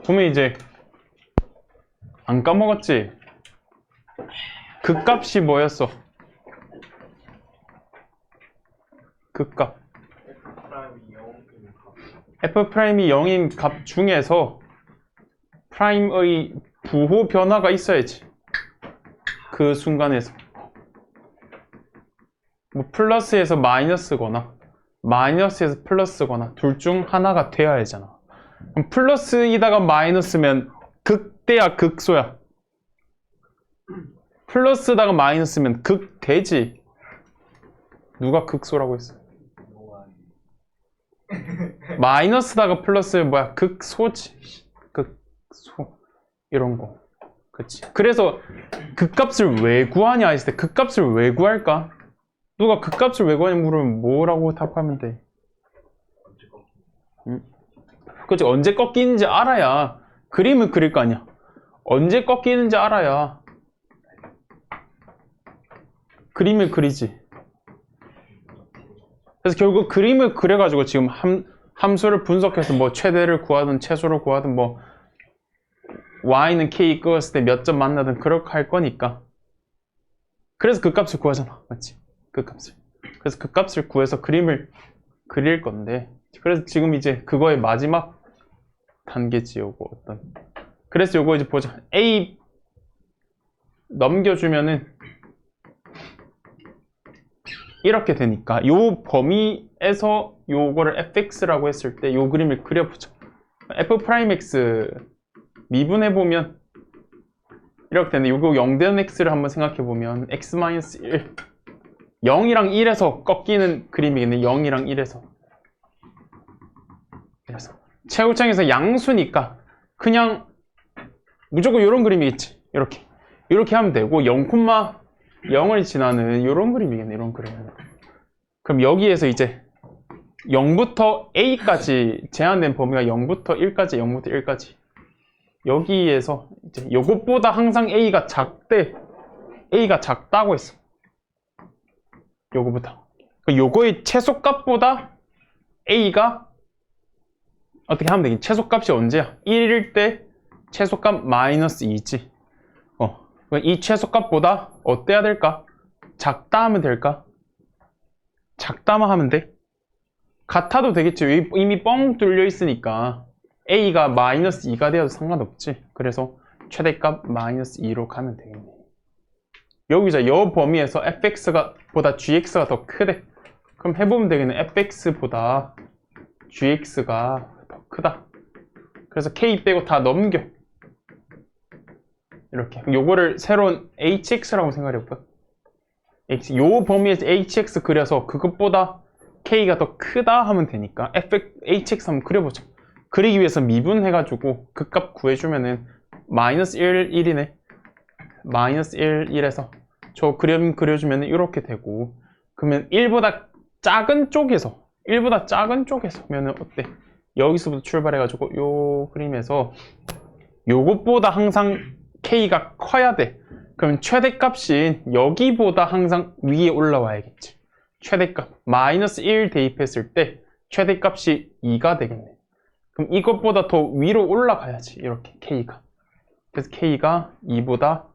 보면 이제 안 까먹었지? 극값이 뭐였어? 극값 F'이 0인 값 중에서 프라임의 부호 변화가 있어야지. 그 순간에서 뭐 플러스에서 마이너스거나 마이너스에서 플러스거나 둘 중 하나가 돼야 하잖아. 그럼 플러스이다가 마이너스면 극대야 극소야? 플러스다가 마이너스면 극대지. 누가 극소라고 했어? 마이너스다가 플러스면 뭐야? 극소지. 극소 이런 거. 그치. 그래서 극값을 왜 구하냐 했을 때 극값을 왜 구할까? 누가 극값을 왜 구하냐 물으면 뭐라고 답하면 돼? 그치. 언제 꺾이는지 알아야 그림을 그릴 거 아니야. 언제 꺾이는지 알아야 그림을 그리지. 그래서 결국 그림을 그려가지고 지금 함수를 분석해서 뭐 최대를 구하든 최소를 구하든 뭐 y는 k 끄었을 때 몇 점 만나든 그렇게 할 거니까. 그래서 그 값을 구하잖아. 맞지? 그 값을. 그래서 그 값을 구해서 그림을 그릴 건데. 그래서 지금 이제 그거의 마지막 단계지, 요거 어떤. 그래서 요거 이제 보자. A 넘겨주면은 이렇게 되니까 요 범위에서 요거를 fx라고 했을 때 요 그림을 그려보자. f'x 미분해보면 이렇게 되는데 요거 0대는 x를 한번 생각해보면 x-1 0이랑 1에서 꺾이는 그림이겠네. 0이랑 1에서 그래서 최고창에서 양수니까 그냥 무조건 요런 그림이겠지. 이렇게 하면 되고 0,0을 지나는 요런 그림이겠네. 이런 그림. 그럼 여기에서 이제 0부터 a까지 제한된 범위가 0부터 1까지 0부터 1까지 여기에서 이제 요것보다 항상 a가 작대. a가 작다고 했어. 요거보다. 요거의 최소값보다 a가 어떻게 하면 되겠니? 최소값이 언제야? 1일 때 최소값 마이너스 2지. 이 최소값보다 어때야 될까? 작다 하면 될까? 작다만 하면 돼? 같아도 되겠지. 이미 뻥 뚫려 있으니까 a가 마이너스 2가 되어도 상관없지. 그래서 최대값 마이너스 2로 가면 되겠네. 여기서 이 범위에서 fx가 보다 gx가 더 크대. 그럼 해보면 되겠네. fx보다 gx가 더 크다. 그래서 k 빼고 다 넘겨. 이렇게. 요거를 새로운 hx라고 생각해볼까? 요 범위에서 hx 그려서 그것보다 k가 더 크다 하면 되니까 hx 한번 그려보자. 그리기 위해서 미분해가지고 그 값 구해주면은 마이너스 1, 1이네. 마이너스 1, 1에서 저 그림 그려주면 이렇게 되고, 그러면 1보다 작은 쪽에서 면은 어때? 여기서부터 출발해가지고 요 그림에서 요것보다 항상 k가 커야 돼. 그럼 최대값인 여기보다 항상 위에 올라와야겠지. 최대값 마이너스 1 대입했을 때 최대값이 2가 되겠네. 그럼 이것보다 더 위로 올라가야지. 이렇게 k가. 그래서 k가 2보다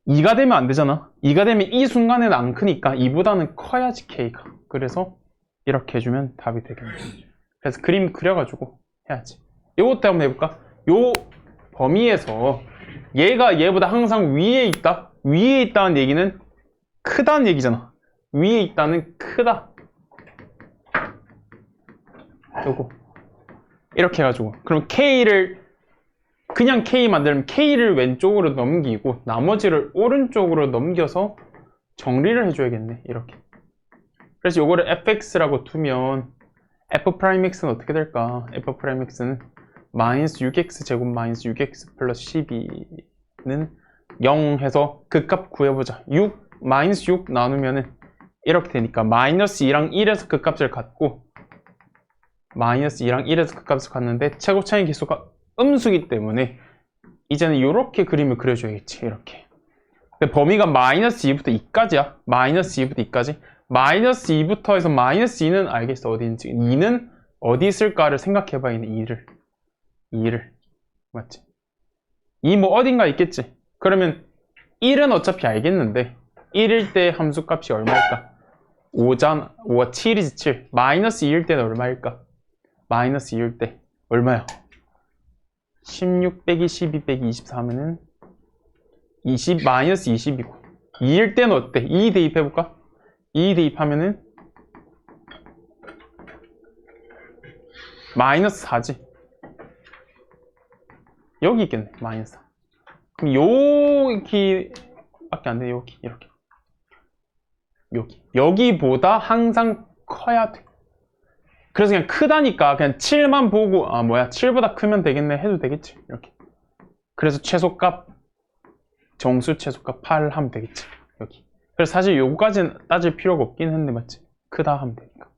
2가 되면 안 되잖아. 2가 되면 이 순간에는 안 크니까 2보다는 커야지 k가. 그래서 이렇게 해주면 답이 되겠네. 그래서 그림 그려가지고 해야지. 이것도 한번 해볼까? 요 범위에서 얘가 얘보다 항상 위에 있다. 위에 있다는 얘기는 크다는 얘기잖아. 위에 있다는 크다. 요거 이렇게 해가지고 그럼 k를 그냥 k 만들면 k를 왼쪽으로 넘기고 나머지를 오른쪽으로 넘겨서 정리를 해줘야겠네. 이렇게. 그래서 요거를 fx라고 두면 f'x는 어떻게 될까? f'x는 마이너스 6x 제곱 마이너스 6x 플러스 12는 0 해서 그 값 구해보자. 6 마이너스 6 나누면은 이렇게 되니까 마이너스 2랑 1에서 그 값을 갖고 마이너스 2랑 1에서 그 값을 갖는데 최고차이 계수가 음수기 때문에 이제는 이렇게 그림을 그려줘야겠지. 이렇게. 근데 범위가 마이너스 2부터 2까지야. 마이너스 2부터 2까지. 마이너스 2부터 해서 마이너스 2는 알겠어. 어디 있는지. 2는 어디 있을까를 생각해봐야 돼. 2를. 맞지? 이 뭐 어딘가 있겠지. 그러면 1은 어차피 알겠는데 1일 때 함수값이 얼마일까? 5잖아. 5가 7이지 7. 마이너스 2일 때는 얼마일까? 마이너스 2일 때 얼마야? 16 빼기 12 빼기 24 하면은 20 마이너스 20이고 2일 때는 어때? 2 대입해볼까? 2 대입하면은 마이너스 4지. 여기 있겠네. 마이너스 4. 그럼 여기밖에 안 돼. 여기 이렇게 여기보다 항상 커야 돼. 그래서 그냥 크다니까 그냥 7만 보고 7보다 크면 되겠네 해도 되겠지. 이렇게. 그래서 최소값 정수 최소값 8 하면 되겠지. 여기. 그래서 사실 요거까지는 따질 필요가 없긴 했는데 맞지? 크다 하면 되니까.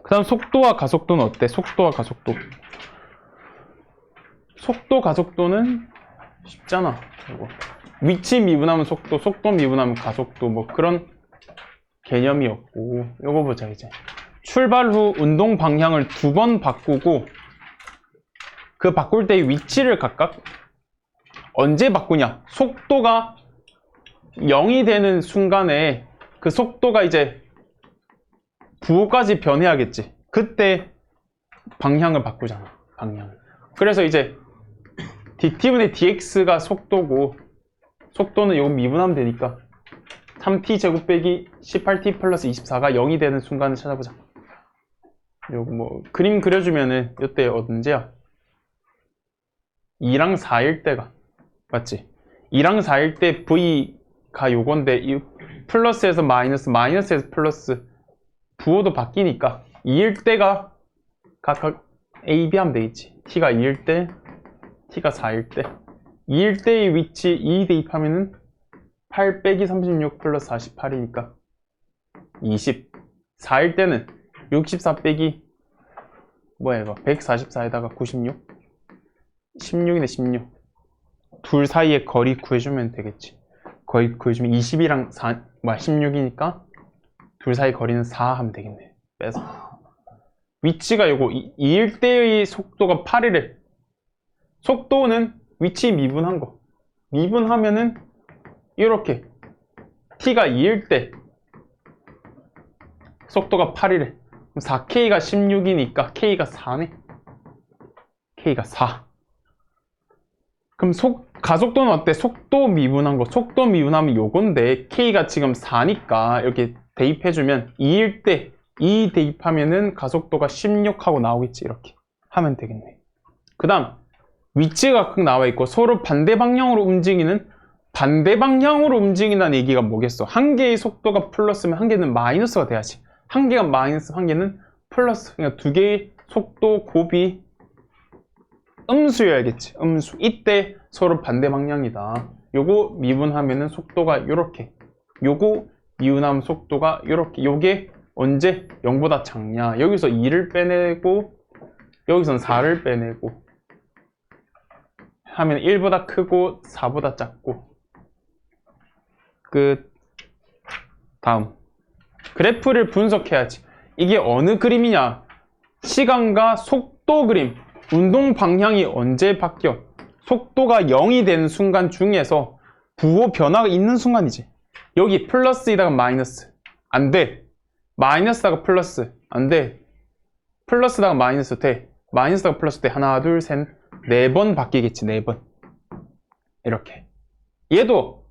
그 다음 속도와 가속도는 어때? 속도와 가속도. 속도 가속도는 쉽잖아. 이거. 위치 미분하면 속도, 속도 미분하면 가속도 뭐 그런 개념이 없고. 요거 보자 이제. 출발 후 운동 방향을 2번 바꾸고 그 바꿀 때의 위치를 각각 언제 바꾸냐? 속도가 0이 되는 순간에 그 속도가 이제 부호까지 변해야겠지. 그때 방향을 바꾸잖아. 방향을. 그래서 이제 dt분의 dx가 속도고 속도는 요거 미분하면 되니까 3t 제곱 빼기 18t 플러스 24가 0이 되는 순간을 찾아보자. 요거 뭐 그림 그려주면은 요때 언제야? 2랑 4일 때가 맞지? 2랑 4일 때 v가 요건데 이 플러스에서 마이너스 마이너스에서 플러스 부호도 바뀌니까 2일 때가 각각 a, b 하면 되겠지. t가 2일 때 t가 4일 때 2일 때의 위치 2 대입하면은 8 빼기 36 플러스 48이니까 20. 4일 때는 64 빼기 뭐야 이거 144에다가 96 16이네 16. 둘 사이의 거리 구해주면 되겠지. 거리 구해주면 20이랑 16이니까 둘 사이 거리는 4 하면 되겠네. 빼서 위치가 요거 2일 때의 속도가 8이래. 속도는 위치 미분한 거. 미분하면은 이렇게 t가 2일 때 속도가 8이래. 그럼 4k가 16이니까 k가 4네. k가 4. 그럼 가속도는 어때? 속도 미분한 거. 속도 미분하면 요건데 k가 지금 4니까 이렇게 대입해주면 2일 때 2 대입하면은 가속도가 16하고 나오겠지. 이렇게 하면 되겠네. 그 다음 위치가 각각 나와 있고 서로 반대 방향으로 움직이는 반대 방향으로 움직인다는 얘기가 뭐겠어? 한 개의 속도가 플러스면 한 개는 마이너스가 돼야지. 한 개가 마이너스, 한 개는 플러스. 그러니까 두 개의 속도 곱이 음수여야겠지. 음수. 이때 서로 반대 방향이다. 요거 미분하면은 속도가 요렇게. 요거 미분하면 속도가 요렇게. 요게 언제 0보다 작냐? 여기서 2를 빼내고 여기선 4를 빼내고 하면 1보다 크고 4보다 작고. 끝. 다음 그래프를 분석해야지. 이게 어느 그림이냐? 시간과 속도 그림. 운동 방향이 언제 바뀌어? 속도가 0이 되는 순간 중에서 부호 변화가 있는 순간이지. 여기 플러스에다가 마이너스 안 돼. 마이너스다가 플러스 안 돼. 플러스다가 마이너스 돼. 마이너스다가 플러스 돼. 하나 둘 셋 4번 바뀌겠지. 4번 이렇게. 얘도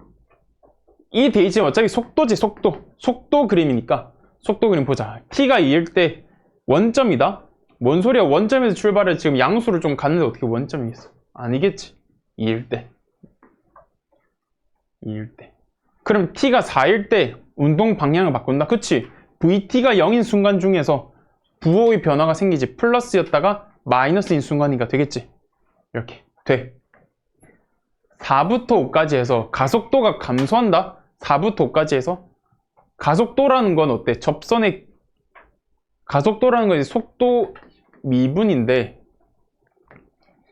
이 데이지는 어차피 속도지. 속도 그림이니까 속도 그림 보자. t가 2일 때 원점이다. 뭔 소리야? 원점에서 출발해. 지금 양수를 좀 갔는데 어떻게 원점이겠어? 아니겠지. 2일 때. 그럼 t가 4일 때 운동 방향을 바꾼다. 그치? vt가 0인 순간 중에서 부호의 변화가 생기지. 플러스였다가 마이너스인 순간이니까 되겠지. 이렇게 돼. 4부터 5까지 해서 가속도가 감소한다. 4부터 5까지 해서 가속도라는 건 어때? 접선의 가속도라는 건 속도 미분인데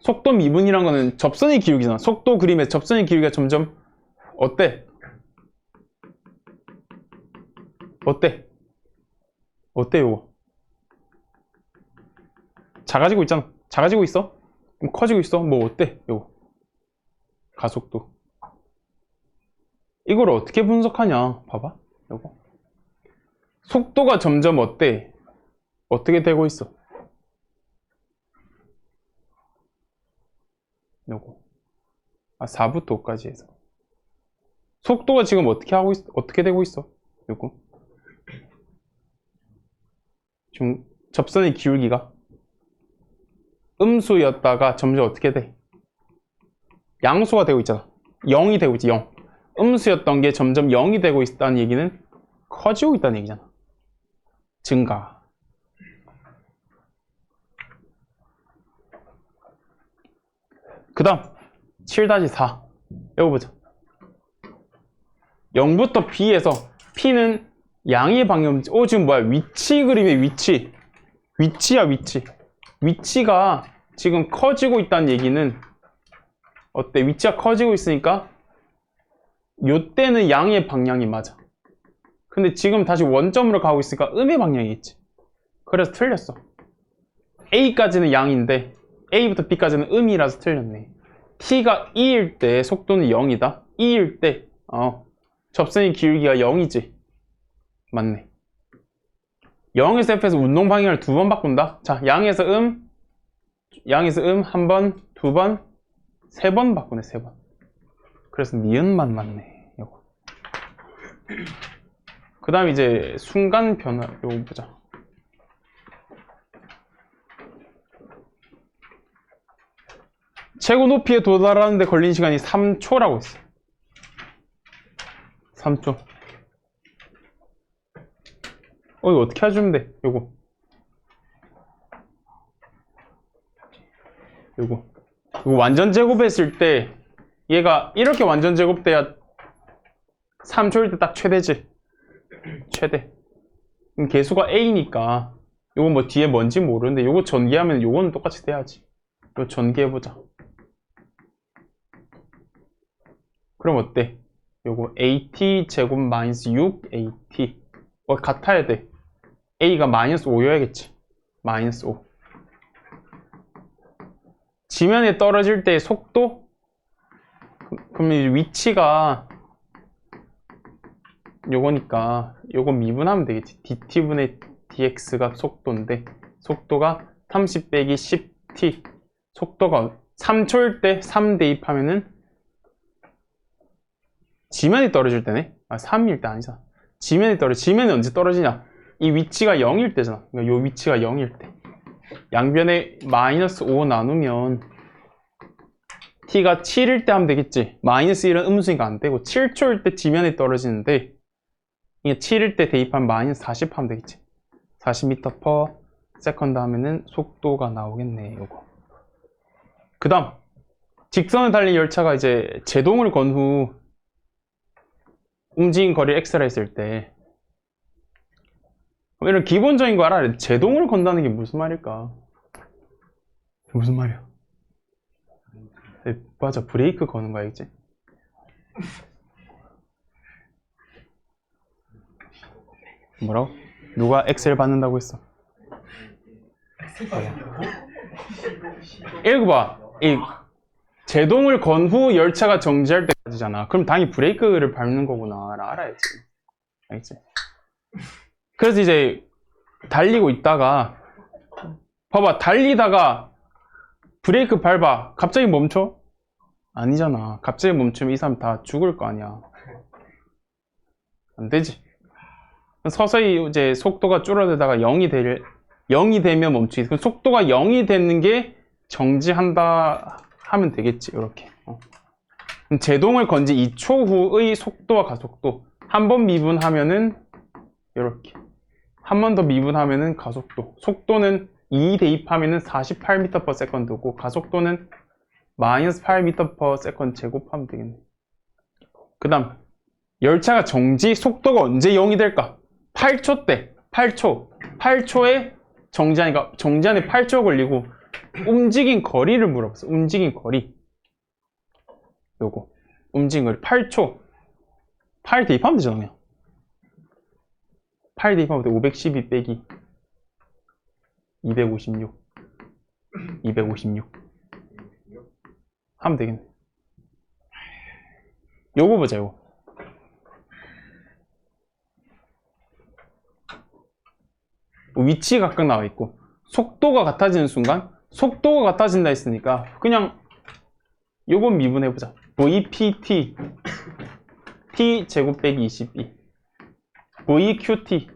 속도 미분이란 거는 접선의 기울기잖아. 속도 그림의 접선의 기울기가 점점 어때? 어때 요거? 작아지고 있잖아. 작아지고 있어? 그럼 커지고 있어. 뭐 어때? 요거 가속도. 이걸 어떻게 분석하냐? 봐봐. 요거 속도가 점점 어때? 어떻게 되고 있어? 요거 4부터 5까지 해서 속도가 지금 어떻게 하고 있어? 어떻게 되고 있어? 요거 지금 접선의 기울기가 음수였다가 점점 어떻게 돼? 양수가 되고 있잖아. 0이 되고 있지. 0. 음수였던 게 점점 0이 되고 있다는 얘기는 커지고 있다는 얘기잖아. 증가. 그 다음 7-4 이거 보자. 0부터 B에서 P는 양의 방향. 지금 뭐야? 위치 그림의 위치. 위치야 위치. 위치가 지금 커지고 있다는 얘기는 어때? 위치가 커지고 있으니까 요때는 양의 방향이 맞아. 근데 지금 다시 원점으로 가고 있으니까 음의 방향이겠지. 그래서 틀렸어. A까지는 양인데 A부터 B까지는 음이라서 틀렸네. T가 2일 때 속도는 0이다. 2일 때 접선의 기울기가 0이지. 맞네. 0에서 F에서 운동 방향을 2번 바꾼다. 자, 양에서 음 한 번, 2번, 3번 바꾸네. 3번. 그래서 니은만 맞네. 요거. 그 다음 이제 순간 변화 요거 보자. 최고 높이에 도달하는데 걸린 시간이 3초라고 했어. 3초. 이거 어떻게 해주면 돼? 요거 완전 제곱했을 때 얘가 이렇게 완전 제곱돼야 3초일 때 딱 최대지. 최대. 그럼 개수가 A니까 요거 뭐 뒤에 뭔지 모르는데 요거 전개하면 요거는 똑같이 돼야지. 이거 전개해보자. 그럼 어때? 요거 AT 제곱 마이너스 6AT 같아야 돼. A가 마이너스 5여야겠지. 마이너스 5. 지면에 떨어질 때 속도? 그러면 위치가 요거니까 요거 미분하면 되겠지. dt분의 dx가 속도인데 속도가 30 빼기 10t. 속도가 3초일 때 3 대입하면은 지면에 떨어질 때네. 3일 때 아니잖아. 지면이 언제 떨어지냐? 이 위치가 0일 때잖아. 그러니까 요 위치가 0일 때. 양변에 마이너스 5 나누면 t가 7일 때 하면 되겠지. 마이너스 1은 음수니까 안 되고 7초일 때 지면에 떨어지는데 이게 7일 때 대입하면 마이너스 40 하면 되겠지. 40m/s 하면은 속도가 나오겠네. 요거. 그 다음 직선을 달린 열차가 이제 제동을 건 후 움직인 거리를 x라 했을 때 이런 기본적인 거 알아. 제동을 건다는 게 무슨 말일까? 무슨 말이야? 맞아, 브레이크 거는 거야, 이제. 뭐라고? 누가 엑셀 받는다고 했어? 읽어봐. 이 제동을 건 후 열차가 정지할 때까지잖아. 그럼 당연히 브레이크를 밟는 거구나. 알아야지. 알겠지? 그래서 이제 달리고 있다가 봐봐, 달리다가 브레이크 밟아. 갑자기 멈춰? 아니잖아. 갑자기 멈추면 이 사람 다 죽을 거 아니야. 안 되지. 서서히 이제 속도가 줄어들다가 0이 되면 멈추기. 그럼 속도가 0이 되는 게 정지한다 하면 되겠지. 이렇게. 그럼 제동을 건 지 2초 후의 속도와 가속도. 한 번 미분하면은 이렇게. 한 번 더 미분하면은 가속도. 속도는 2 대입하면은 48m/s고 가속도는 마이너스 8m/s 제곱하면 되겠네. 그 다음 열차가 정지 속도가 언제 0이 될까? 8초 때. 8초에 정지하니까 정지하는 8초 걸리고 움직인 거리를 물어봤어. 움직인 거리. 요거 움직인 거리 8초. 8 대입하면 되잖아. 그냥 8 대입하면 돼. 512 빼기 256 하면 되겠네. 요거 보자, 요거. 위치가 각각 나와 있고, 속도가 같아지는 순간, 속도가 같아진다 했으니까, 그냥 요거 미분해보자. VPT, T 제곱 빼기 22. VQT,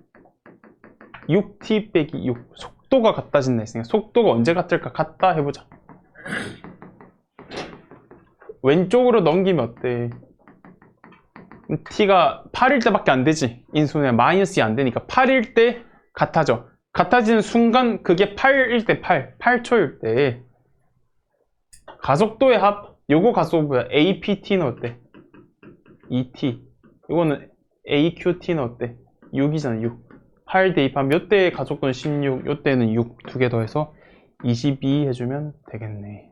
6T 빼기 6. 속도가 같아진다 했으니까, 속도가 언제 같을까? 같다 해보자. 왼쪽으로 넘기면 어때? T가 8일 때밖에 안 되지. 인수분해 마이너스 2 안 되니까 8일 때 같아져. 같아지는 순간 그게 8일 때 8초일 때 가속도의 합, 요거 가속도야. APT는 어때? 2T. 이거는 AQT는 어때? 6이잖아, 6. 8 대입하면 몇 대의 가속도는 16, 요 때는 6. 두 개 더해서 22 해주면 되겠네.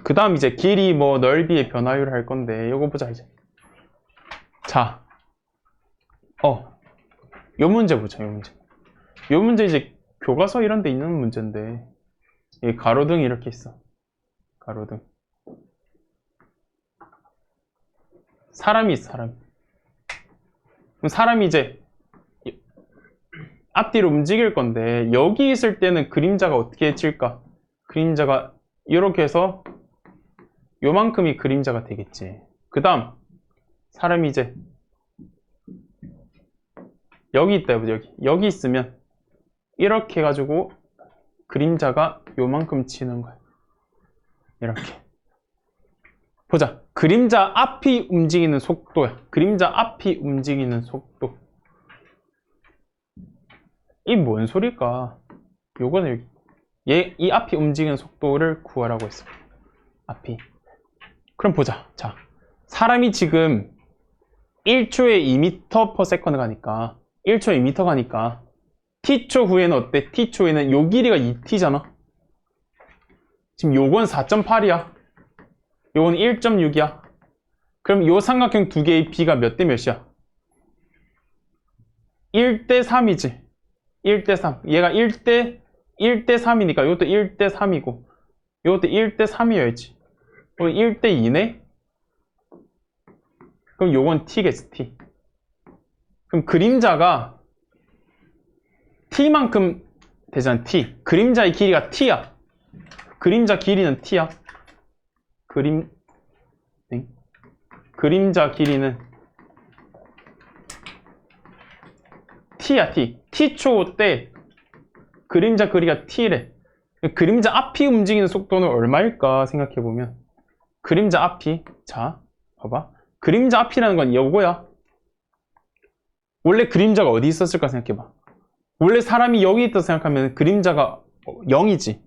그 다음 이제 길이 뭐 넓이의 변화율 할 건데 요거 보자 이제. 자, 요 문제 보자. 요 문제 이제 교과서 이런 데 있는 문제인데 이 가로등이 이렇게 있어. 가로등. 사람이 있어, 사람. 그럼 사람이 이제 앞뒤로 움직일 건데 여기 있을 때는 그림자가 어떻게 칠까? 그림자가 이렇게 해서 요만큼이 그림자가 되겠지. 그 다음 사람이 이제 여기 있다 해보자. 여기 있으면 이렇게 해가지고 그림자가 요만큼 치는 거야. 이렇게 보자. 그림자 앞이 움직이는 속도야. 그림자 앞이 움직이는 속도. 이 뭔 소릴까? 요거는 여기 이 앞이 움직이는 속도를 구하라고 했어. 앞이. 그럼 보자. 자, 사람이 지금 1초에 2m/s 가니까 1초에 2m 가니까 t초 후에는 어때? t초에는 요 길이가 2t잖아. 지금 요건 4.8이야. 요건 1.6이야. 그럼 요 삼각형 두 개의 b가 몇 대 몇이야? 1대 3이지. 1대 3. 얘가 1대 3이니까 요것도 1대 3이고 요것도 1대 3이어야지. 1대 2네? 그럼 요건 t겠지, t. 그럼 그림자가 t만큼 되잖아, t. 그림자의 길이가 t야. 그림자 길이는 t야. 그림자 길이는 t야, t. t초 때 그림자 거리가 t래. 그림자 앞이 움직이는 속도는 얼마일까 생각해보면 그림자 앞이, 자, 봐봐. 그림자 앞이라는 건 요거야. 원래 그림자가 어디 있었을까 생각해봐. 원래 사람이 여기 있다 생각하면 그림자가 0이지.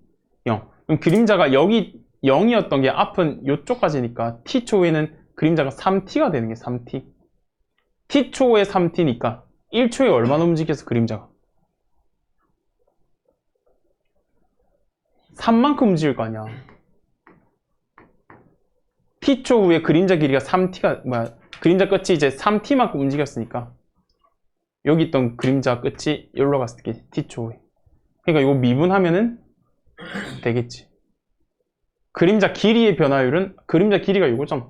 0. 그럼 그림자가 여기 0이었던 게 앞은 요쪽까지니까 t초에는 그림자가 3t가 되는 게 3t. t초에 3t니까 1초에 얼마나 움직였어, 그림자가? 3만큼 움직일 거 아니야. t초 후에 그림자 길이가 3t가 그림자 끝이 이제 3t만큼 움직였으니까 여기 있던 그림자 끝이 여기로 갔을 때 t초 후에. 그러니까 이거 미분하면은 되겠지. 그림자 길이의 변화율은 그림자 길이가 이거잖아.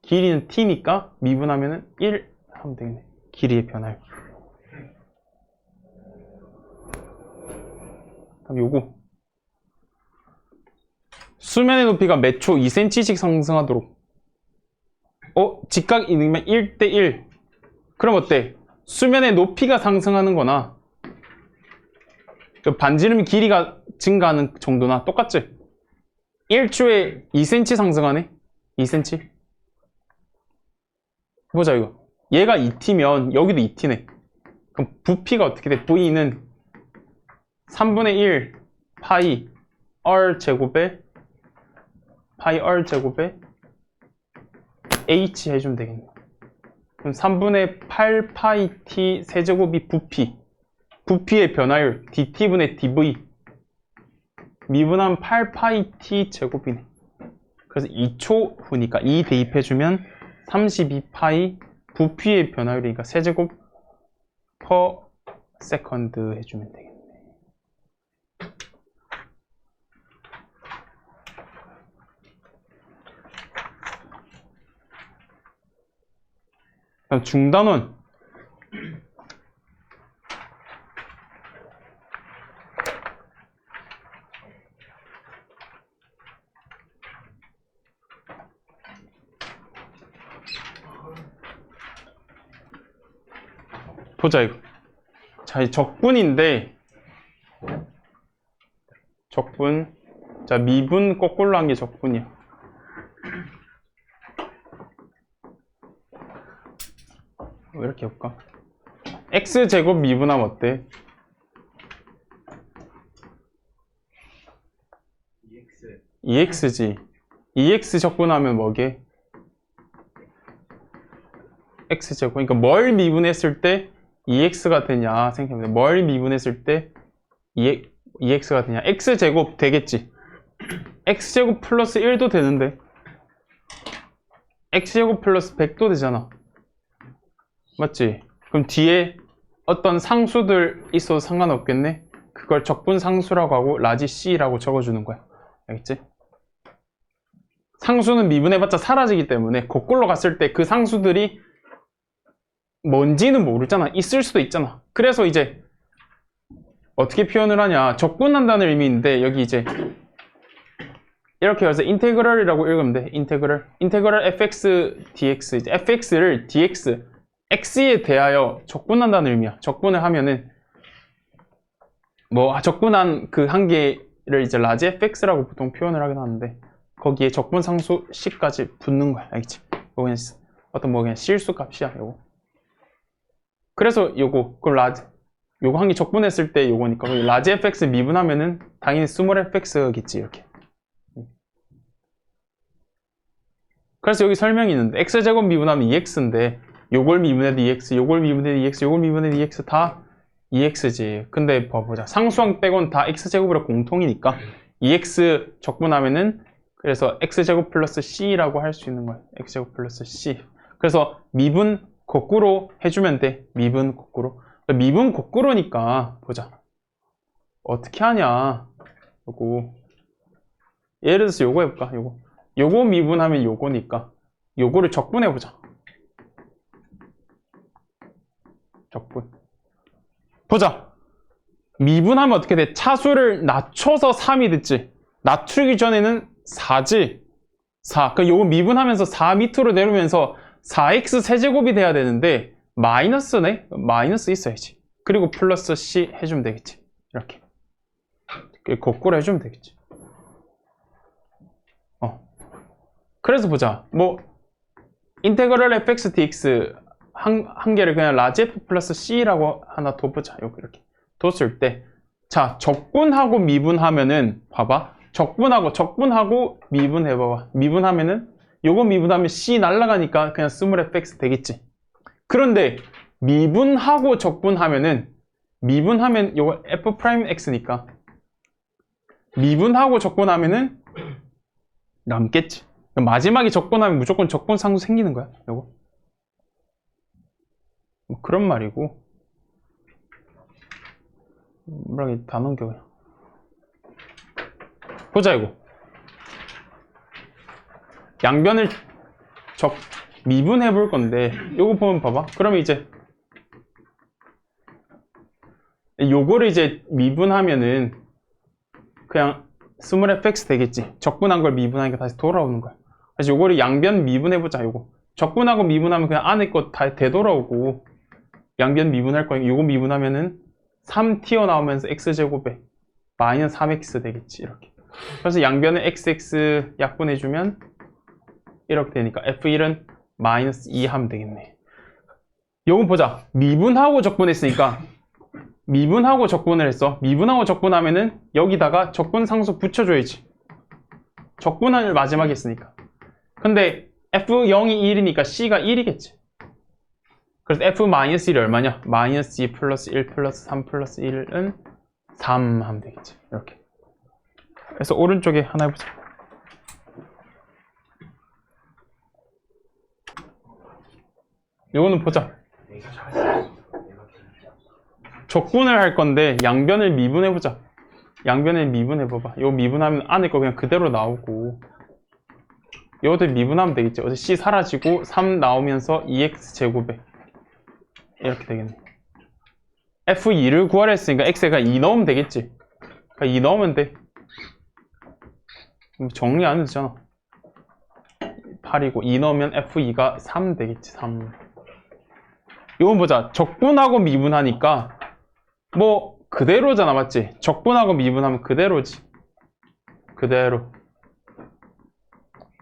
길이는 t니까 미분하면은 1 하면 되겠네. 길이의 변화율. 그럼 요거 수면의 높이가 매 초 2cm씩 상승하도록 직각 이능면 1대1. 그럼 어때? 수면의 높이가 상승하는 거나 반지름 길이가 증가하는 정도나 똑같지? 1초에 2cm 상승하네? 2cm? 보자 이거. 얘가 2t면 여기도 2t네. 그럼 부피가 어떻게 돼? V는 3분의 1 파이 R 제곱에 파이 R 제곱에 H 해주면 되겠네. 그럼 3분의 8 파이 T 세제곱이 부피의 변화율 dT분의 dV 미분한 8 파이 T 제곱이네. 그래서 2초 후니까 2 대입해주면 32 파이 부피의 변화율이니까 세제곱 per second 해주면 되겠네. 그다음 중단원. 보자 이거. 자, 이 적분인데 적분. 자, 미분 거꾸로 한 게 적분이야. 이렇게 해볼까? x제곱 미분하면 어때? 2x지. 2x 적분하면 뭐게? x제곱. 그러니까 뭘 미분했을 때 2x가 되냐 생각해보자. 뭘 미분했을 때 2x가 되냐. x제곱 되겠지. x제곱 플러스 1도 되는데 x제곱 플러스 100도 되잖아. 맞지? 그럼 뒤에 어떤 상수들 있어도 상관없겠네? 그걸 적분 상수라고 하고 라지 C라고 적어주는 거야. 알겠지? 상수는 미분해봤자 사라지기 때문에 거꾸로 갔을 때 그 상수들이 뭔지는 모르잖아. 있을 수도 있잖아. 그래서 이제 어떻게 표현을 하냐. 적분한다는 의미인데 여기 이제 이렇게 해서 인테그럴이라고 읽으면 돼. 인테그럴 fx dx. 이제 fx를 dx x에 대하여 적분한다는 의미야. 적분을 하면은 뭐 적분한 그 한계를 이제 라지 fx라고 보통 표현을 하긴 하는데 거기에 적분 상수 c까지 붙는 거야. 알겠지? 이거 그냥 어떤 뭐 그냥 실수 값이야. 요거. 그래서 요거 그럼 라지 요거 한 개 적분했을 때 요거니까 라지 fx 미분하면은 당연히 스몰 fx겠지. 이렇게. 그래서 여기 설명이 있는데 x제곱 미분하면 2x인데 요걸 미분해도 2x, 요걸 미분해도 2x, 요걸 미분해도 2x 다 2x지. 근데 봐보자. 상수항 빼곤 다 x제곱이라 공통이니까 2x 적분하면은 그래서 x제곱 플러스 c라고 할 수 있는 거야. x제곱 플러스 c. 그래서 미분 거꾸로 해주면 돼. 미분 거꾸로. 미분 거꾸로니까 보자. 어떻게 하냐. 요거 예를 들어서 요거 해볼까. 요거 미분하면 요거니까 요거를 적분해보자. 적분. 보자. 미분하면 어떻게 돼? 차수를 낮춰서 3이 됐지. 낮추기 전에는 4지. 4. 그럼 요거 미분하면서 4 밑으로 내려오면서 4x 세제곱이 돼야 되는데 마이너스네? 마이너스 있어야지. 그리고 플러스 c 해주면 되겠지. 이렇게. 거꾸로 해주면 되겠지. 그래서 보자. 뭐 인테그럴 fx dx 한 개를 그냥 라지 f 플러스 c라고 하나 둬보자. 이렇게 뒀을 때 자, 적분하고 미분하면은 봐봐. 적분하고 미분해봐봐. 미분하면은 요거 미분하면 c 날라가니까 그냥 스몰 fx 되겠지. 그런데 미분하고 적분하면은 미분하면 요거 f 프라임 x니까 미분하고 적분하면은 남겠지. 마지막에 적분하면 무조건 적분 상수 생기는 거야. 요거. 뭐 그런 말이고. 뭐라게 다 넘겨 그냥. 보자 이거. 양변을 미분해 볼 건데 요거 보면 봐봐. 그러면 이제 요거를 이제 미분하면은 그냥 스몰 fx 되겠지. 적분한 걸 미분하니까 다시 돌아오는 거야. 그래서 요거를 양변 미분해보자. 요거 적분하고 미분하면 그냥 안에 거 다 되돌아오고 양변 미분할 거니까 요거 미분하면은 3 튀어나오면서 x제곱에 마이너스 3x 되겠지. 이렇게. 그래서 양변을 xx 약분해주면 이렇게 되니까 f1은 마이너스 2 하면 되겠네. 요거 보자. 미분하고 적분했으니까 미분하고 적분을 했어. 미분하고 적분하면은 여기다가 적분 상수 붙여줘야지. 적분을 마지막에 했으니까. 근데 f0이 1이니까 c가 1이겠지. 그래서 f-1이 얼마냐? 마이너스 2 플러스 1 플러스 3 플러스 1은 3 하면 되겠지. 이렇게. 그래서 오른쪽에 하나 해보자. 이거는 보자. 적분을 할 건데 양변을 미분해보자. 양변을 미분해봐봐. 이거 미분하면 안에 거 그냥 그대로 나오고 요것도 미분하면 되겠지. 어제 C 사라지고 3 나오면서 2x 제곱에 이렇게 되겠네. F2를 구하라 했으니까 x가 2 넣으면 되겠지. 그러니까 2 넣으면 돼. 정리 안 해도 되잖아. 8이고 2 넣으면 F2가 3 되겠지. 3. 이건 보자. 적분하고 미분하니까 뭐 그대로잖아, 맞지? 적분하고 미분하면 그대로지. 그대로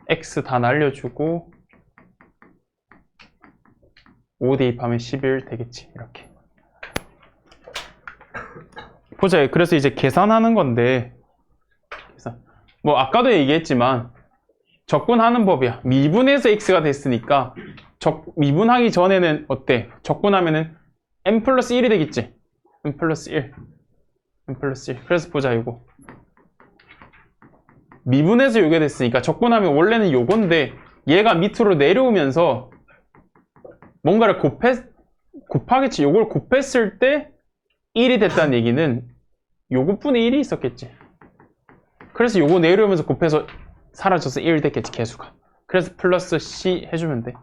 x 다 날려주고 5 대입하면 11 되겠지. 이렇게 보자. 그래서 이제 계산하는 건데, 뭐 아까도 얘기했지만 적분하는 법이야. 미분해서 x가 됐으니까 미분하기 전에는 어때? 적분하면은 n 플러스 1이 되겠지. n 플러스 1 n 플러스 1. 그래서 보자. 이거 미분해서 요게 됐으니까 적분하면 원래는 요건데 얘가 밑으로 내려오면서 뭔가를 곱하겠지. 요걸 곱했을 때 1이 됐다는 얘기는 요것분의 1이 있었겠지. 그래서 요거 내려오면서 곱해서 사라져서 1 됐겠지, 개수가. 그래서 플러스 C 해주면 돼.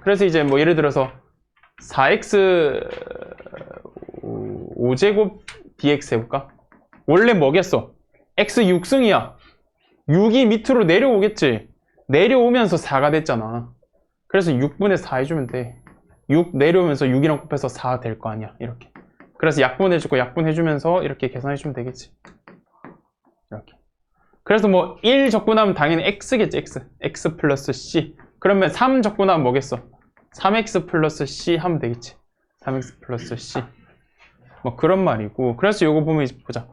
그래서 이제 뭐 예를 들어서 4x 5제곱 dx 해볼까? 원래 뭐겠어? x 6승이야. 6이 밑으로 내려오겠지. 내려오면서 4가 됐잖아. 그래서 6분의 4 해주면 돼. 6 내려오면서 6이랑 곱해서 4 될 거 아니야. 이렇게. 그래서 약분해주고 약분해주면서 이렇게 계산해주면 되겠지. 이렇게. 그래서 뭐 1 적분하면 당연히 x겠지. x 플러스 c. 그러면 3 적분하면 뭐겠어? 3x 플러스 c 하면 되겠지. 3x 플러스 c. 뭐 그런 말이고. 그래서 요거 보면 이제 보자.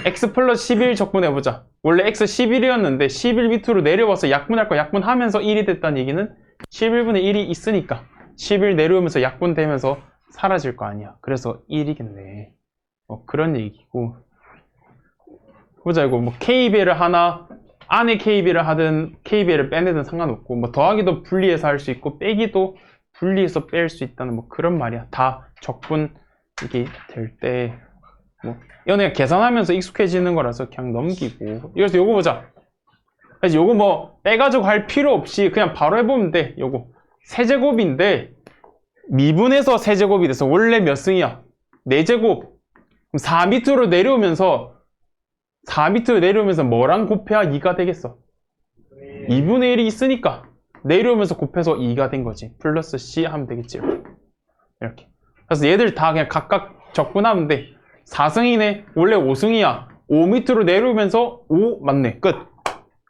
x 플러스 11 적분해보자. 원래 x 11이었는데 11 밑으로 내려와서 약분할 거 약분하면서 1이 됐다는 얘기는 11분의 1이 있으니까 11 내려오면서 약분되면서 사라질 거 아니야. 그래서 1이겠네. 그런 얘기고. 보자. 이거 뭐 k배를 하나 안에 k배를 하든 k배를 빼내든 상관없고, 뭐 더하기도 분리해서 할 수 있고 빼기도 분리해서 뺄 수 있다는 뭐 그런 말이야. 다 적분 이게 될 때 뭐 이건 그냥 계산하면서 익숙해지는 거라서 그냥 넘기고. 그래서 요거 보자. 그래서 요거 뭐 빼가지고 할 필요 없이 그냥 바로 해보면 돼. 요거 세제곱인데 미분해서 세제곱이 돼서 원래 몇 승이야? 4제곱. 그럼 4 밑으로 내려오면서 뭐랑 곱해야 2가 되겠어? 2분의 1이 있으니까 내려오면서 곱해서 2가 된 거지. 플러스 C 하면 되겠지. 이렇게. 그래서 얘들 다 그냥 각각 적분하면 돼. 4승이네. 원래 5승이야. 5 밑으로 내려오면서 5 맞네. 끝.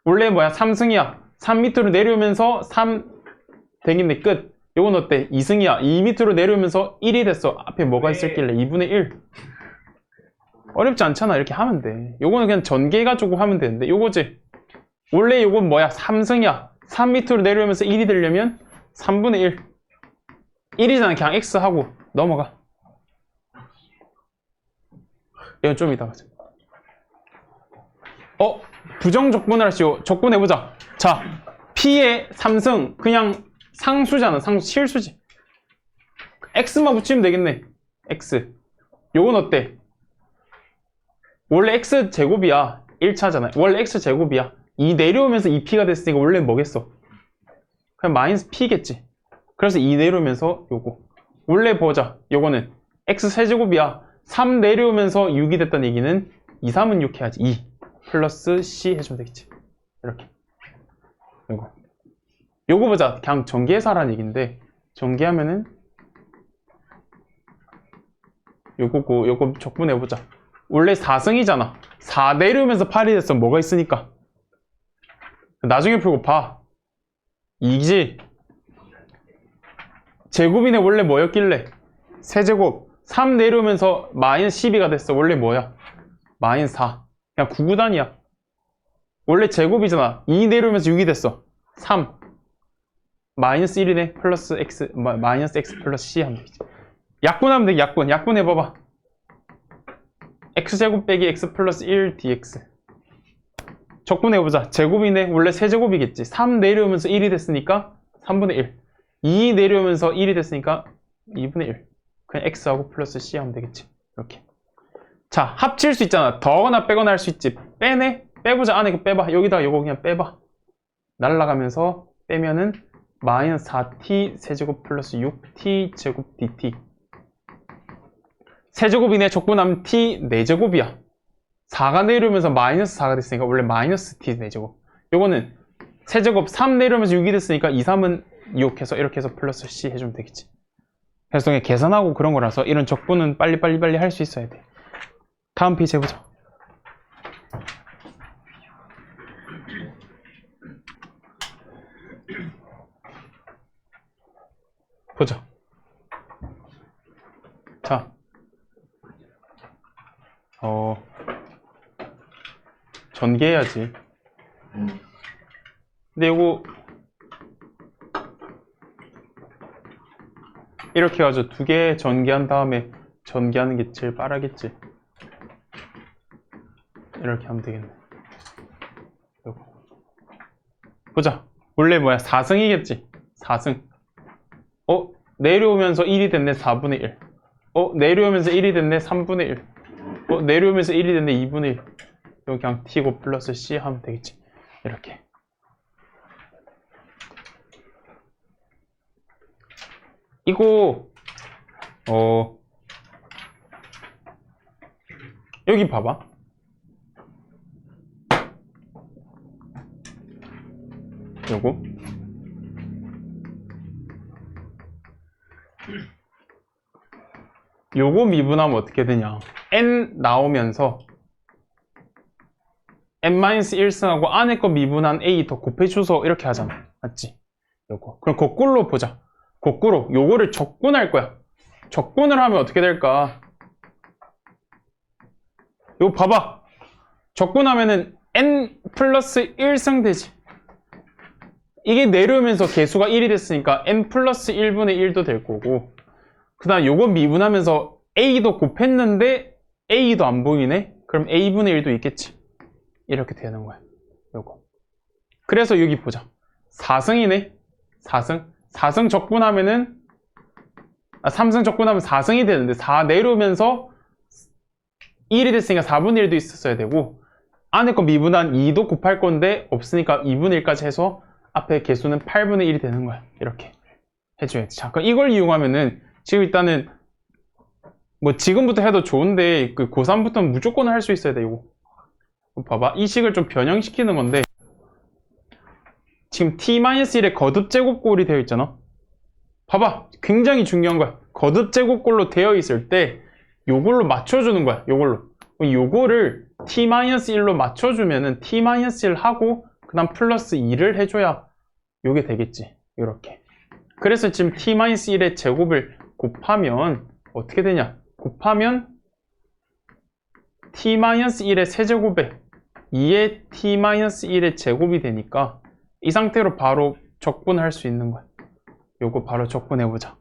원래 뭐야? 3승이야. 3 밑으로 내려오면서 3 되겠네. 끝. 요건 어때? 2승이야. 2 밑으로 내려오면서 1이 됐어. 앞에 뭐가 있을길래? 2분의 1. 어렵지 않잖아. 이렇게 하면 돼. 요거는 그냥 전개해가지고 하면 되는데, 요거지. 원래 요건 뭐야? 3승이야. 3 밑으로 내려오면서 1이 되려면 3분의 1. 1이잖아. 그냥 x 하고 넘어가. 이건 좀 이따 가자. 부정적분을 하시오. 적분해보자. 자, P의 3승. 그냥 상수잖아. 상수, 실수지. x만 붙이면 되겠네. x. 요건 어때? 원래 x 제곱이야. 1차잖아. 원래 x 제곱이야. 2 내려오면서 2p가 됐으니까 원래 뭐겠어? 그냥 마이너스 p겠지. 그래서 2 내려오면서 요거. 원래 보자. 요거는 x 세제곱이야. 3 내려오면서 6이 됐다는 얘기는 2, 3은 6 해야지. 2 플러스 c 해주면 되겠지. 이렇게. 요거 보자. 그냥 전개해서 하라는 얘기인데, 전개하면은 요거고, 요거 적분해보자. 원래 4승이잖아. 4 내려오면서 8이 됐어. 뭐가 있으니까. 나중에 풀고 봐. 2지. 제곱이네. 원래 뭐였길래? 세제곱. 3 내려오면서 마이너스 12가 됐어. 원래 뭐야? 마이너스 4. 그냥 9구단이야. 원래 제곱이잖아. 2 내려오면서 6이 됐어. 3. 마이너스 1이네. 플러스 x, 마이너스 x 플러스 c 하면 되겠지. 약분하면 돼. 약분. 약분해봐봐. x제곱 빼기 x 플러스 1 dx. 적분해보자. 제곱이네. 원래 세제곱이겠지. 3 내려오면서 1이 됐으니까 3분의 1. 2 내려오면서 1이 됐으니까 2분의 1. 그냥 x하고 플러스 c 하면 되겠지. 이렇게. 자, 합칠 수 있잖아. 더하거나 빼거나 할 수 있지. 빼네? 빼보자. 안에 빼봐. 여기다가 요거 그냥 빼봐. 날아가면서 빼면은 마이너스 4t 세제곱 플러스 6t 제곱 dt. 세제곱이네. 적분하면 t 4제곱이야. 4가 내려오면서 마이너스 4가 됐으니까 원래 마이너스 t 4제곱. 요거는 세제곱 3 내려오면서 6이 됐으니까 2, 3은 6 해서 이렇게 해서 플러스 c 해주면 되겠지. 그래서 그냥 계산하고 그런 거라서 이런 적분은 빨리 할 수 있어야 돼. 다음 페이지 해보자. 보자. 자, 전개해야지. 근데 이거 이렇게 해가지고 2개 전개한 다음에 전개하는 게 제일 빠르겠지. 이렇게 하면 되겠네. 요거. 보자. 원래 뭐야? 4승이겠지. 4승. 내려오면서 1이 됐네. 4분의 1. 내려오면서 1이 됐네. 3분의 1. 내려오면서 1이 됐네. 2분의 1. 여기 그냥 t고 플러스 c 하면 되겠지. 이렇게. 이거 여기 봐봐. 요거 미분하면 어떻게 되냐. n 나오면서 n-1승하고 안에 거 미분한 a 더 곱해줘서 이렇게 하잖아. 맞지? 요거. 그럼 거꾸로 보자. 거꾸로 요거를 적분할 거야. 적분을 하면 어떻게 될까? 요거 봐봐. 적분하면은 n 플러스 1승 되지. 이게 내려오면서 개수가 1이 됐으니까 n 플러스 1분의 1도 될 거고, 그 다음 요거 미분하면서 a도 곱했는데 a도 안 보이네? 그럼 a분의 1도 있겠지. 이렇게 되는 거야. 요거. 그래서 여기 보자. 4승이네. 4승. 4승 적분하면은 3승 적분하면 4승이 되는데 4 내려오면서 1이 됐으니까 4분의 1도 있었어야 되고, 안에 거 미분한 2도 곱할 건데 없으니까 2분의 1까지 해서 앞에 개수는 8분의 1이 되는 거야. 이렇게 해줘야지. 자, 그럼 이걸 이용하면은 지금 일단은 뭐 지금부터 해도 좋은데 그 고3부터는 무조건 할 수 있어야 돼. 이거 봐봐. 이 식을 좀 변형시키는 건데, 지금 t-1의 거듭 제곱꼴이 되어 있잖아. 봐봐. 굉장히 중요한 거야. 거듭 제곱꼴로 되어 있을 때 요걸로 맞춰주는 거야. 요거를 t-1로 맞춰주면은 t-1 하고 그 다음 플러스 2를 해줘야 요게 되겠지. 이렇게. 그래서 지금 t-1의 제곱을 곱하면 어떻게 되냐. 곱하면 t-1의 세제곱에 2의 t-1의 제곱이 되니까 이 상태로 바로 적분할 수 있는 거야. 요거 바로 적분해보자.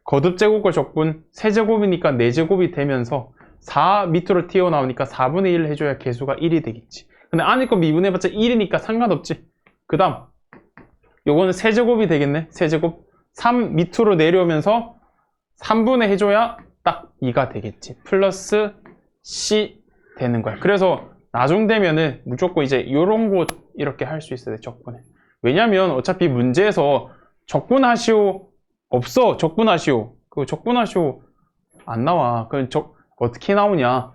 거듭 제곱과 적분, 세제곱이니까 4제곱이 되면서 4 밑으로 튀어나오니까 4분의 1 해줘야 개수가 1이 되겠지. 근데 안에 거 미분해봤자 1이니까 상관없지. 그 다음 요거는 세제곱이 되겠네. 세제곱. 3 밑으로 내려오면서 3분의 해줘야 딱 2가 되겠지. 플러스 C 되는 거야. 그래서 나중 되면은 무조건 이제 요런 거 이렇게 할 수 있어야 돼. 적분해. 왜냐면 어차피 문제에서 적분하시오 없어. 적분하시오. 그거 적분하시오 안 나와. 그럼 어떻게 나오냐.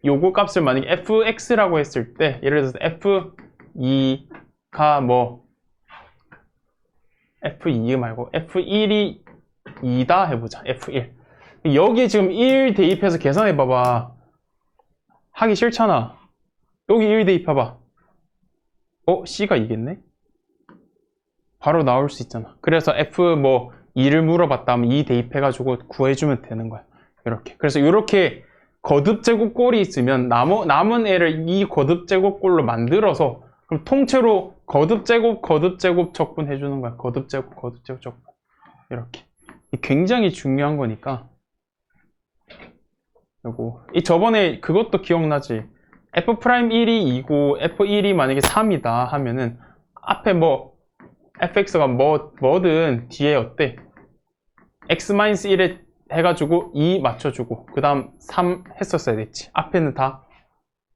요거 값을 만약에 fx라고 했을 때, 예를 들어서 f2가 뭐 f2 말고 f1이 2다 해보자. f1 여기에 지금 1 대입해서 계산해봐봐. 하기 싫잖아. 여기 1 대입해봐. C가 2겠네? 바로 나올 수 있잖아. 그래서 f 뭐 2를 물어봤다 하면 2 대입해가지고 구해주면 되는 거야. 이렇게. 그래서 이렇게 거듭 제곱꼴이 있으면 남은 애를 이 거듭 제곱꼴로 만들어서 그럼 통째로 거듭 제곱 적분해주는 거야. 거듭 제곱 적분. 이렇게. 굉장히 중요한 거니까. 요거. 저번에 그것도 기억나지? f'1이 2고 f1이 만약에 3이다 하면은 앞에 뭐 fx가 뭐든 뒤에 어때? x-1에 해가지고 2 맞춰주고 그 다음 3 했었어야 됐지. 앞에는 다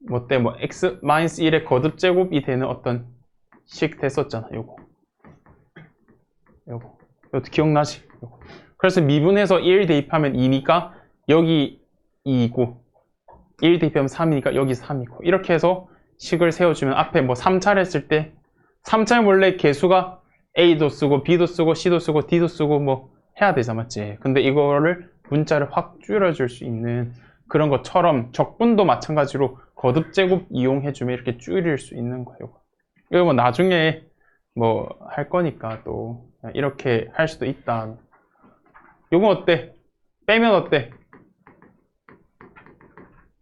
뭐 x-1의 거듭 제곱이 되는 어떤 식 됐었잖아. 요거 이것도 기억나지? 요거. 그래서 미분해서 1 대입하면 2니까 여기 2이고 1 대입하면 3이니까 여기 3이고 이렇게 해서 식을 세워주면 앞에 뭐 3차를 했을 때 3차는 원래 개수가 A도 쓰고 B도 쓰고 C도 쓰고 D도 쓰고 뭐 해야 되잖아, 맞지? 근데 이거를 문자를 확 줄여줄 수 있는 그런 것처럼 적분도 마찬가지로 거듭제곱 이용해주면 이렇게 줄일 수 있는 거예요. 이거 뭐 나중에 뭐 할 거니까 또 이렇게 할 수도 있다. 요건 어때? 빼면 어때?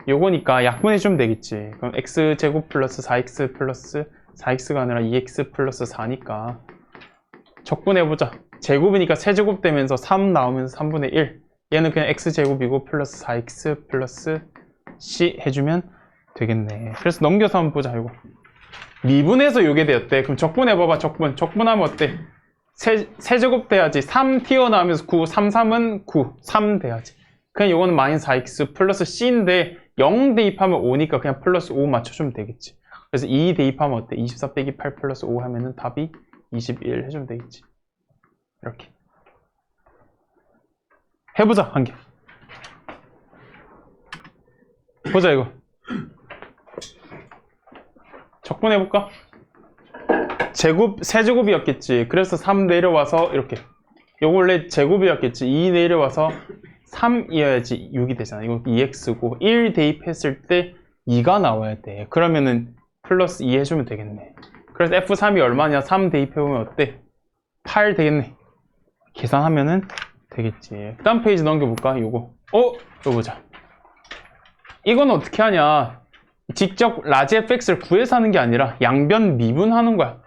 요거니까 약분해주면 되겠지. 그럼 x제곱 플러스 4x 플러스 4x가 아니라 2x 플러스 4니까 적분해보자. 제곱이니까 세제곱 되면서 3 나오면서 3분의 1. 얘는 그냥 x제곱이고 플러스 4x 플러스 c 해주면 되겠네. 그래서 넘겨서 한번 보자. 이거 미분해서 요게 되었대. 그럼 적분해봐봐. 적분하면 어때? 세제곱 돼야지. 3 튀어나오면서 9, 3, 3은 9, 3 돼야지. 그냥 요거는 마이너스 4x 플러스 c인데 0 대입하면 5니까 그냥 플러스 5 맞춰주면 되겠지. 그래서 2 대입하면 어때? 24 빼기 8 플러스 5 하면은 답이 21 해주면 되겠지. 이렇게 해보자. 한 개 보자. 이거 적분해볼까? 세제곱이었겠지. 그래서 3 내려와서 이렇게 요거 원래 제곱이었겠지. 2 내려와서 3이어야지 6이 되잖아. 이거 2x고 1 대입했을 때 2가 나와야 돼. 그러면은 플러스 2 해주면 되겠네. 그래서 F3이 얼마냐? 3 대입해보면 어때? 8 되겠네. 계산하면은 되겠지. 그 다음 페이지 넘겨볼까? 요거 이거 보자. 이건 어떻게 하냐? 직접 라지 fx를 구해서 하는 게 아니라 양변 미분하는 거야.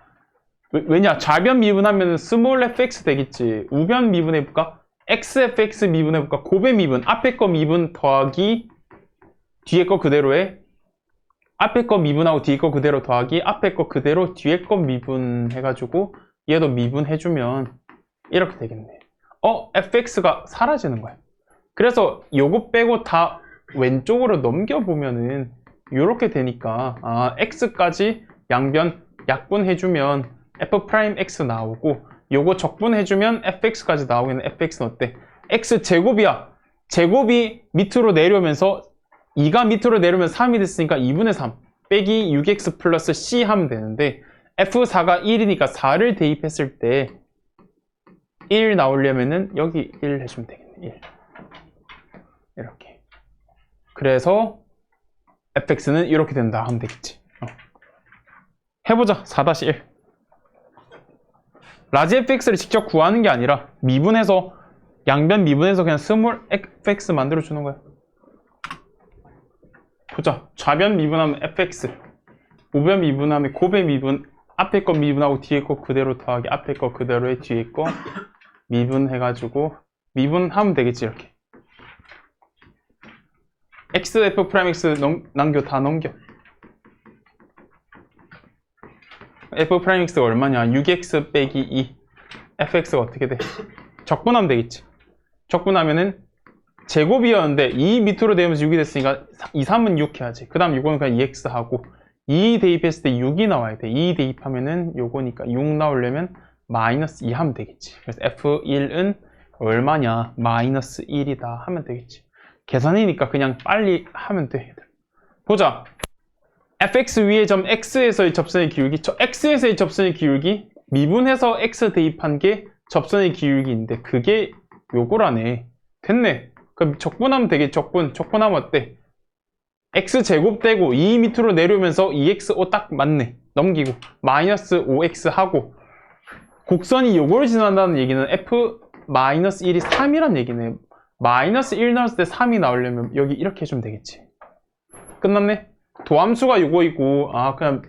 왜냐? 좌변 미분하면 스몰 fx 되겠지. 우변 미분해볼까? xfx 미분해볼까? 고배 미분. 앞에 거 미분 더하기 뒤에 거 그대로 해. 앞에 거 미분하고 뒤에 거 그대로 더하기 앞에 거 그대로 뒤에 거 미분해가지고 얘도 미분해주면 이렇게 되겠네. fx가 사라지는 거야. 그래서 요거 빼고 다 왼쪽으로 넘겨보면은 요렇게 되니까 x까지 양변 약분해주면 f'x 나오고 요거 적분해주면 fx까지 나오겠네. fx는 어때? x제곱이야. 제곱이 밑으로 내려오면서 2가 밑으로 내려오면 3이 됐으니까 2분의 3 빼기 6x 플러스 c 하면 되는데 f4가 1이니까 4를 대입했을 때 1 나오려면은 여기 1 해주면 되겠네. 1 이렇게. 그래서 fx는 이렇게 된다 하면 되겠지. 해보자. 4-1 라지 fx를 직접 구하는 게 아니라 미분해서 양변 미분해서 그냥 스몰 fx 만들어 주는 거야. 보자. 좌변 미분하면 fx, 우변 미분하면 고배 미분, 앞에 거 미분하고 뒤에 거 그대로 더하기 앞에 거 그대로 해. 뒤에 거 미분해가지고 미분하면 되겠지. 이렇게 x, f'x 다 넘겨. f'x가 얼마냐? 6x 빼기 2 fx가 어떻게 돼? 적분하면 되겠지. 적분하면은 제곱이었는데 2 밑으로 내면서 6이 됐으니까 2, 3은 6 해야지. 그 다음 요거는 그냥 2x 하고 2 대입했을 때 6이 나와야 돼. 2 대입하면은 요거니까 6 나오려면 마이너스 2 하면 되겠지. 그래서 f1은 얼마냐? 마이너스 1이다 하면 되겠지. 계산이니까 그냥 빨리 하면 돼. 보자. fx 위의 점 x에서의 접선의 기울기. 저 x에서의 접선의 기울기 미분해서 x 대입한 게 접선의 기울기인데 그게 요거라네. 됐네. 그럼 적분하면 되겠지. 적분하면 어때? x제곱 떼고 2 밑으로 내려오면서 2x 딱 맞네. 넘기고 마이너스 5x 하고 곡선이 요걸 지난다는 얘기는 f-1이 3이란 얘기네. 마이너스 1 나왔을 때 3이 나오려면 여기 이렇게 해주면 되겠지. 끝났네. 도함수가 요거이고 그냥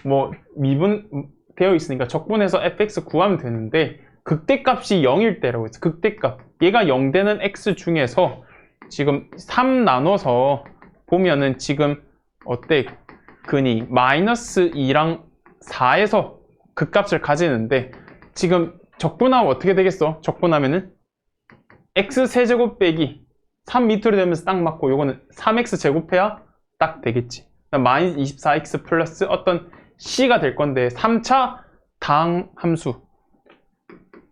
뭐 미분 되어 있으니까 적분해서 fx 구하면 되는데 극대값이 0일 때라고 했어. 극대값. 얘가 0되는 x 중에서 지금 3 나눠서 보면은 지금 어때? 근이 마이너스 2랑 4에서 극값을 가지는데 지금 적분하면 어떻게 되겠어? 적분하면은 x 세제곱 빼기 3 밑으로 되면서 딱 맞고 요거는 3x 제곱해야 딱 되겠지. 마이너스 24x 플러스 어떤 C가 될 건데 3차 다항함수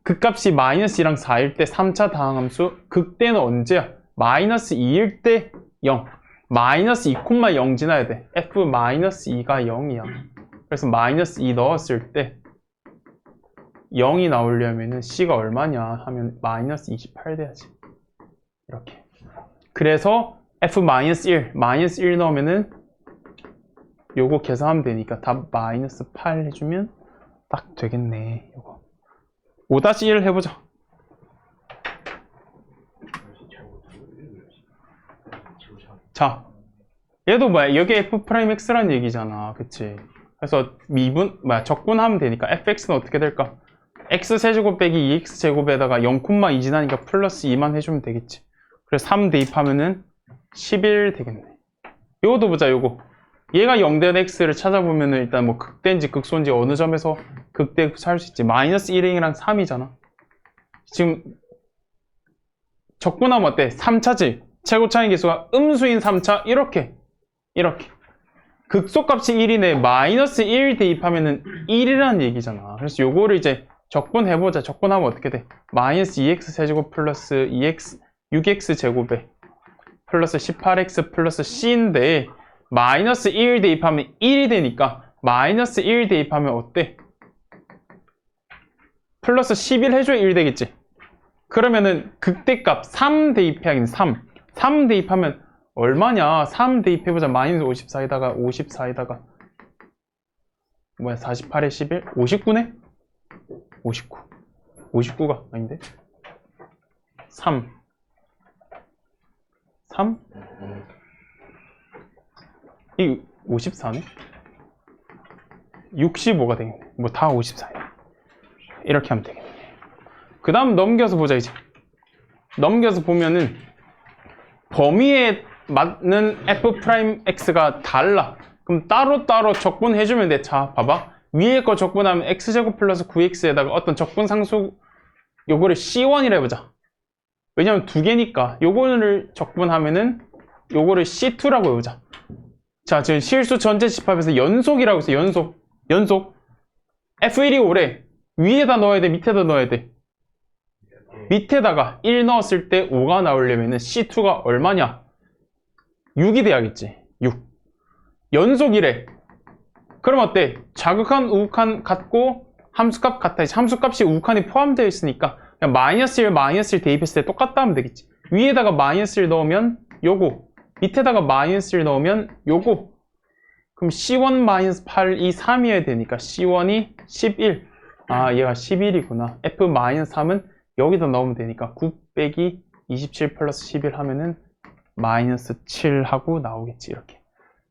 극값이 마이너스 2랑 4일 때 3차 다항함수 극대는 언제야? 마이너스 2일 때 0 마이너스 2,0 지나야 돼. F 마이너스 2가 0이야. 그래서 마이너스 2 넣었을 때 0이 나오려면은 C가 얼마냐 하면 마이너스 28 돼야지. 이렇게. 그래서 F 마이너스 1 마이너스 1 넣으면은 요거 계산하면 되니까 답 마이너스 8 해주면 딱 되겠네. 요거 5-1 해보자. 자, 얘도 뭐야? 여기 F'X라는 얘기잖아. 그치? 그래서 적분하면 되니까 fx는 어떻게 될까? x세제곱 빼기 2x제곱에다가 0,2 지나니까 플러스 2만 해주면 되겠지. 그래서 3 대입하면은 11 되겠네. 요것도 보자, 요거. 얘가 0된 x를 찾아보면은 일단 뭐 극대인지 극소인지 어느 점에서 극대 찾을 수 있지. 마이너스 1이랑 3이잖아. 지금 적분하면 어때? 3차지. 최고차의 계수가 음수인 3차 이렇게 극소값이 1이네. 마이너스 1 대입하면은 1이라는 얘기잖아. 그래서 요거를 이제 적분해보자. 적분하면 어떻게 돼? 마이너스 2x 세제곱 플러스 6x 제곱에 플러스 18x 플러스 c인데 마이너스 1 대입하면 1이 되니까 마이너스 1 대입하면 어때? 플러스 11 해줘야 1 되겠지. 그러면은 극대값 3 대입해야겠네. 3 대입하면 얼마냐? 3 대입해보자. 마이너스 54에다가 54에다가 뭐야? 48에 11? 59네? 59 59가 아닌데? 3 이 54네? 65가 되겠네. 뭐 다 54야. 이렇게 하면 되겠네. 그 다음 넘겨서 보자. 이제 넘겨서 보면은 범위에 맞는 f'x가 달라. 그럼 따로따로 적분해주면 돼. 자, 봐봐. 위에 거 적분하면 x제곱 플러스 9x에다가 어떤 적분상수 요거를 C1이라 해보자. 왜냐면 두 개니까 요거를 적분하면은 요거를 C2라고 해보자. 자, 지금 실수 전체 집합에서 연속이라고 했어. 연속 F1이 오래. 위에다 넣어야 돼? 밑에다 넣어야 돼? 밑에다가 1 넣었을 때 5가 나오려면은 C2가 얼마냐? 6이 돼야겠지. 6. 연속이래. 그럼 어때? 자극한, 우극한 같고 함수값 같아. 함수값이 우극한이 포함되어 있으니까 그냥 마이너스 1, 마이너스 1 대입했을 때 똑같다 하면 되겠지. 위에다가 마이너스 1 넣으면 요거, 밑에다가 마이너스 1 넣으면 요거. 그럼 C1 마이너스 8, 이 3이어야 되니까 C1이 11. 아, 얘가 11이구나. F 마이너스 3은 여기다 넣으면 되니까 9 빼기 27 플러스 11 하면은 마이너스 7 하고 나오겠지. 이렇게.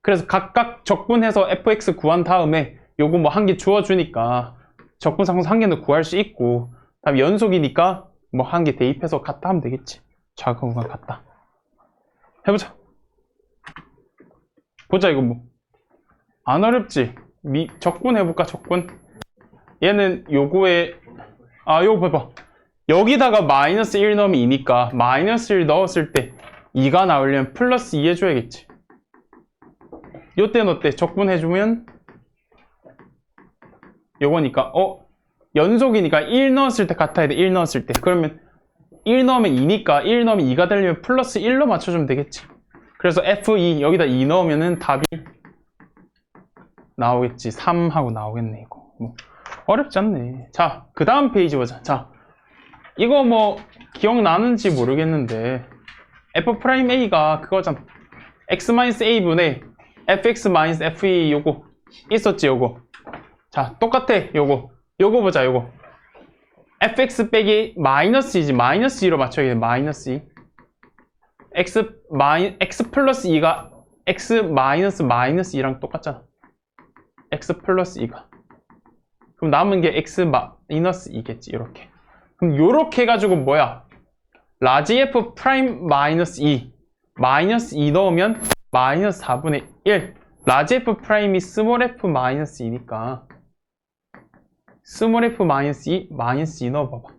그래서 각각 적분해서 fx 구한 다음에 요거 뭐 한 개 주어주니까 적분상수 한 개는 구할 수 있고, 다음에 연속이니까 뭐 한 개 대입해서 같다 하면 되겠지. 좌극한 구간 같다. 해보자. 보자. 이거 뭐 안 어렵지? 적분해볼까? 적분. 얘는 요거에 요거 봐봐. 여기다가 마이너스 1 넣으면 2니까 마이너스 1 넣었을 때 2가 나오려면 플러스 2 해줘야겠지. 요때는 어때? 적분해주면 요거니까 연속이니까 1 넣었을 때 같아야 돼. 1 넣었을 때. 그러면 1 넣으면 2니까 1 넣으면 2가 되려면 플러스 1로 맞춰주면 되겠지. 그래서 F2 여기다 2 넣으면은 답이 나오겠지. 3 하고 나오겠네. 이거 뭐 어렵지 않네. 자, 그 다음 페이지 보자. 자, 이거 뭐 기억나는지 모르겠는데 F'A가 그거잖아. x-a분의 fx-fe 요거 있었지. 요거. 자, 똑같아. 요거 보자. 요거 fx 빼기 마이너스 2지. 마이너스 2로 맞춰야 돼. 마이너스 2. x 플러스 2가 x 마이너스 2랑 똑같잖아. x 플러스 2가. 그럼 남은 게 x 마이너스 2겠지. 이렇게. 그럼 요렇게 해가지고 뭐야? 라지 f 프라임 마이너스 2 마이너스 2 넣으면 마이너스 4분의 1. 라지 f 프라임이 스몰 f 마이너스 2니까 스몰 f 마이너스 2 마이너스 2 넣어봐봐.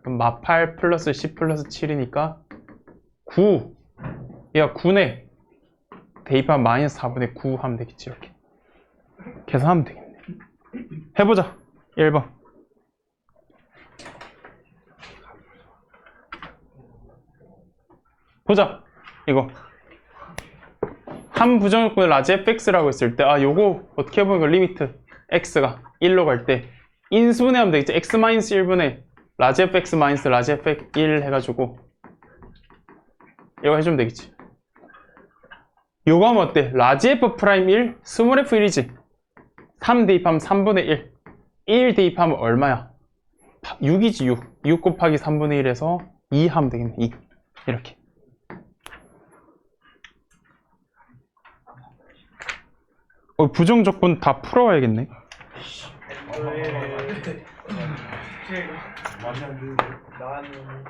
그럼 마8 플러스 10 플러스 7이니까 9. 얘가 9네. 대입하면 마이너스 4분의 9 하면 되겠지. 이렇게. 계산하면 되겠네. 해보자. 1번. 보자. 이거. 한 부정요건을 라지 fx라고 했을 때, 아, 요거 어떻게 보면 리미트 x가 1로 갈 때 인수분해 하면 되겠지. x-1분의 라지 fx 마이너스 라지 fx 1 해가지고 이거 해주면 되겠지. 요거 하면 어때? 라지 f 프라임 1, 스몰 f 1이지. 3 대입하면 3분의 1. 1 대입하면 얼마야? 6이지 6. 6 곱하기 3분의 1에서 2 하면 되겠네. 2. 이렇게. 부정조건 다 풀어와야겠네. 말이 안 되는데 나는